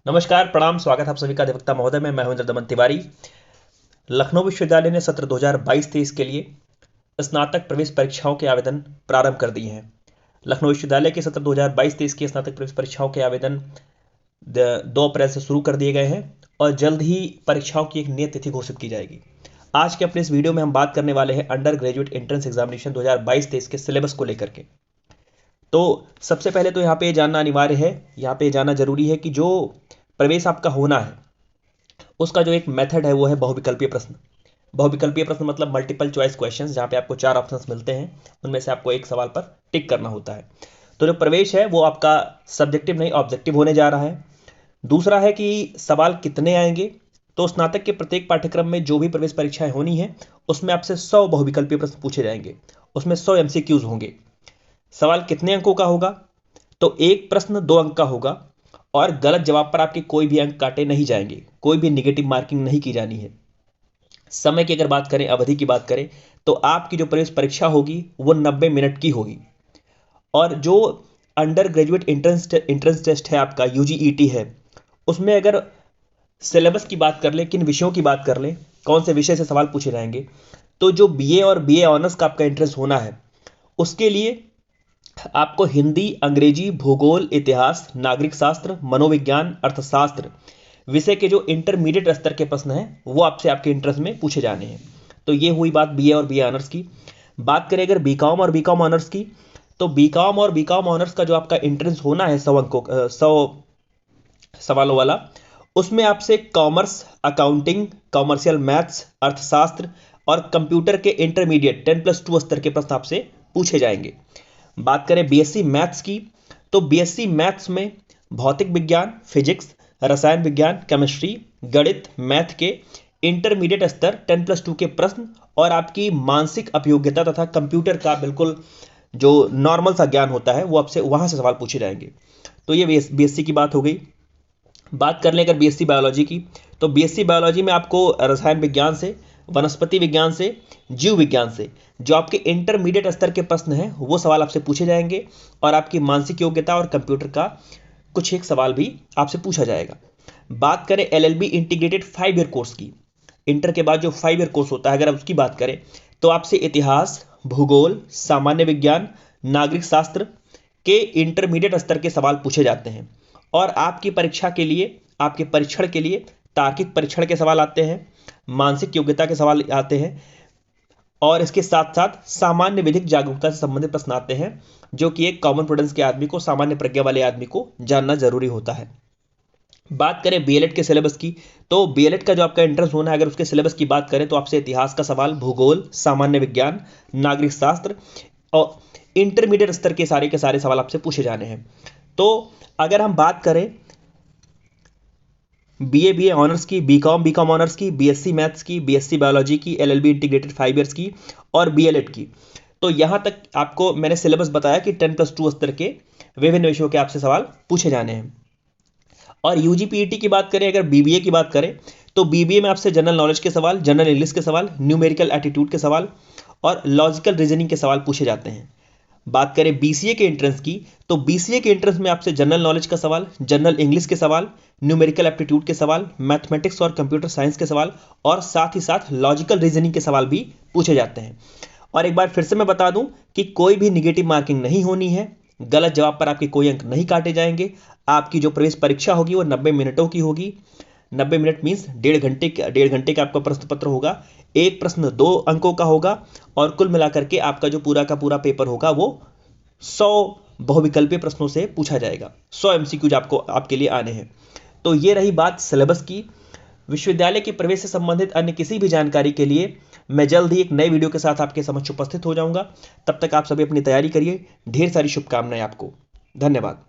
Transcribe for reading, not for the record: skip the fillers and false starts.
नमस्कार, प्रणाम, स्वागत है आप सभी का अधिवक्ता महोदय में। मैं हूं दमन तिवारी। लखनऊ विश्वविद्यालय ने सत्र 2022-23 के लिए स्नातक प्रवेश परीक्षाओं के आवेदन प्रारंभ कर दिए हैं। लखनऊ विश्वविद्यालय के सत्र 2022-23 की स्नातक प्रवेश परीक्षाओं के आवेदन 2 अप्रैल से शुरू कर दिए गए हैं और जल्द ही परीक्षाओं की एक नियत तिथि घोषित की जाएगी। आज के अपने इस वीडियो में हम बात करने वाले हैं अंडर ग्रेजुएट एंट्रेंस एग्जामिनेशन 2022-23 के सिलेबस को लेकर के। तो सबसे पहले तो यहाँ पे जानना अनिवार्य है, यहाँ पे जानना जरूरी है कि जो प्रवेश आपका होना है उसका जो एक मेथड है वो है बहुविकल्पीय प्रश्न। बहुविकल्पीय प्रश्न मतलब मल्टीपल चॉइस क्वेश्चंस, जहाँ पे आपको 4 ऑप्शंस मिलते हैं, उनमें से आपको एक सवाल पर टिक करना होता है। तो जो प्रवेश है वो आपका सब्जेक्टिव नहीं ऑब्जेक्टिव होने जा रहा है। दूसरा है कि सवाल कितने आएंगे। तो स्नातक के प्रत्येक पाठ्यक्रम में जो भी प्रवेश परीक्षाएं होनी है उसमें आपसे 100 बहुविकल्पीय प्रश्न पूछे जाएंगे, उसमें 100 MCQs होंगे। सवाल कितने अंकों का होगा? तो एक प्रश्न 2 अंक का होगा और गलत जवाब पर आपके कोई भी अंक काटे नहीं जाएंगे, कोई भी निगेटिव मार्किंग नहीं की जानी है। समय की अगर बात करें, अवधि की बात करें, तो आपकी जो प्रवेश परीक्षा होगी वो 90 मिनट की होगी। और जो अंडर ग्रेजुएट एंट्रेंस टेस्ट है आपका UGET है, उसमें अगर सिलेबस की बात कर ले, किन विषयों की बात कर ले, कौन से विषय से सवाल पूछे जाएंगे, तो जो BA और BA ऑनर्स का आपका इंटरेस्ट होना है उसके लिए आपको हिंदी, अंग्रेजी, भूगोल, इतिहास, नागरिक शास्त्र, मनोविज्ञान, अर्थशास्त्र विषय के जो इंटरमीडिएट स्तर के प्रश्न हैं वो आपसे आपके इंटरेस्ट में पूछे जाने हैं। तो ये हुई बात BA और BA ऑनर्स की। बात करें अगर BCom और BCom ऑनर्स की, तो BCom और BCom ऑनर्स का जो आपका इंट्रेंस होना है 100 अंकों 100 सवालों वाला, उसमें आपसे कॉमर्स, अकाउंटिंग, कॉमर्शियल मैथ्स, अर्थशास्त्र और कंप्यूटर के इंटरमीडिएट 10+2 स्तर के प्रश्न आपसे पूछे जाएंगे। बात करें BSc मैथ्स की, तो BSc मैथ्स में भौतिक विज्ञान, फिजिक्स, रसायन विज्ञान, केमिस्ट्री, गणित, मैथ के इंटरमीडिएट स्तर 10+2 के प्रश्न और आपकी मानसिक अभियोग्यता तथा कंप्यूटर का बिल्कुल जो नॉर्मल सा ज्ञान होता है वो आपसे वहां से सवाल पूछे जाएंगे। तो ये BSc की बात हो गई। बात कर लें अगर BSc बायोलॉजी की, तो BSc बायोलॉजी में आपको रसायन विज्ञान से, वनस्पति विज्ञान से, जीव विज्ञान से जो आपके इंटरमीडिएट स्तर के प्रश्न हैं वो सवाल आपसे पूछे जाएंगे और आपकी मानसिक योग्यता और कंप्यूटर का कुछ एक सवाल भी आपसे पूछा जाएगा। बात करें LLB इंटीग्रेटेड 5 ईयर कोर्स की, इंटर के बाद जो 5 ईयर कोर्स होता है अगर उसकी बात करें, तो आपसे इतिहास, भूगोल, सामान्य विज्ञान, नागरिक शास्त्र के इंटरमीडिएट स्तर के सवाल पूछे जाते हैं और आपकी परीक्षा के लिए, आपके परीक्षण के लिए तार्किक परीक्षण के सवाल आते हैं, मानसिक योग्यता के सवाल आते हैं और इसके साथ साथ सामान्य विधिक जागरूकता से संबंधित प्रश्न आते हैं, जो कि एक कॉमन प्रूडेंस के आदमी को, सामान्य प्रज्ञा वाले आदमी को जानना जरूरी होता है। बात करें BLED के सिलेबस की, तो BLED का जो आपका इंटरेस्ट होना है अगर उसके सिलेबस की बात करें, तो आपसे इतिहास का सवाल, भूगोल, सामान्य विज्ञान, नागरिक शास्त्र और इंटरमीडिएट स्तर के सारे सवाल आपसे पूछे जाने हैं। तो अगर हम बात करें BA ऑनर्स की, BCom ऑनर्स की, BSc मैथ्स की, BSc बायोलॉजी की, LLB इंटीग्रेटेड 5 ईयर्स की और BLED की, तो यहां तक आपको मैंने सिलेबस बताया कि 10+2 स्तर के विभिन्न विषयों के आपसे सवाल पूछे जाने हैं। और UGPET की बात करें, अगर BBA की बात करें, तो BBA में आपसे जनरल नॉलेज के सवाल, जनरल इंग्लिश के सवाल, न्यूमेरिकल एटीट्यूड के सवाल और लॉजिकल रीजनिंग के सवाल पूछे जाते हैं। बात करें BCA के एंट्रेंस की, तो BCA के एंट्रेंस में आपसे जनरल नॉलेज का सवाल, जनरल इंग्लिश के सवाल, न्यूमेरिकल एप्टीट्यूड के सवाल, मैथमेटिक्स और कंप्यूटर साइंस के सवाल और साथ ही साथ लॉजिकल रीजनिंग के सवाल भी पूछे जाते हैं। और एक बार फिर से मैं बता दूं कि कोई भी निगेटिव मार्किंग नहीं होनी है, गलत जवाब पर आपके कोई अंक नहीं काटे जाएंगे। आपकी जो प्रवेश परीक्षा होगी वो 90 मिनटों की होगी। 90 मिनट मीन्स 1.5 घंटे का आपका प्रश्न पत्र होगा। एक प्रश्न 2 अंकों का होगा और कुल मिलाकर के आपका जो पूरा का पूरा पेपर होगा वो 100 बहुविकल्पीय प्रश्नों से पूछा जाएगा। 100 MCQs आपको आपके लिए आने हैं। तो ये रही बात सिलेबस की। विश्वविद्यालय के प्रवेश से संबंधित अन्य किसी भी जानकारी के लिए मैं जल्द ही एक नए वीडियो के साथ आपके समक्ष उपस्थित हो जाऊंगा। तब तक आप सभी अपनी तैयारी करिए। ढेर सारी शुभकामनाएं आपको। धन्यवाद।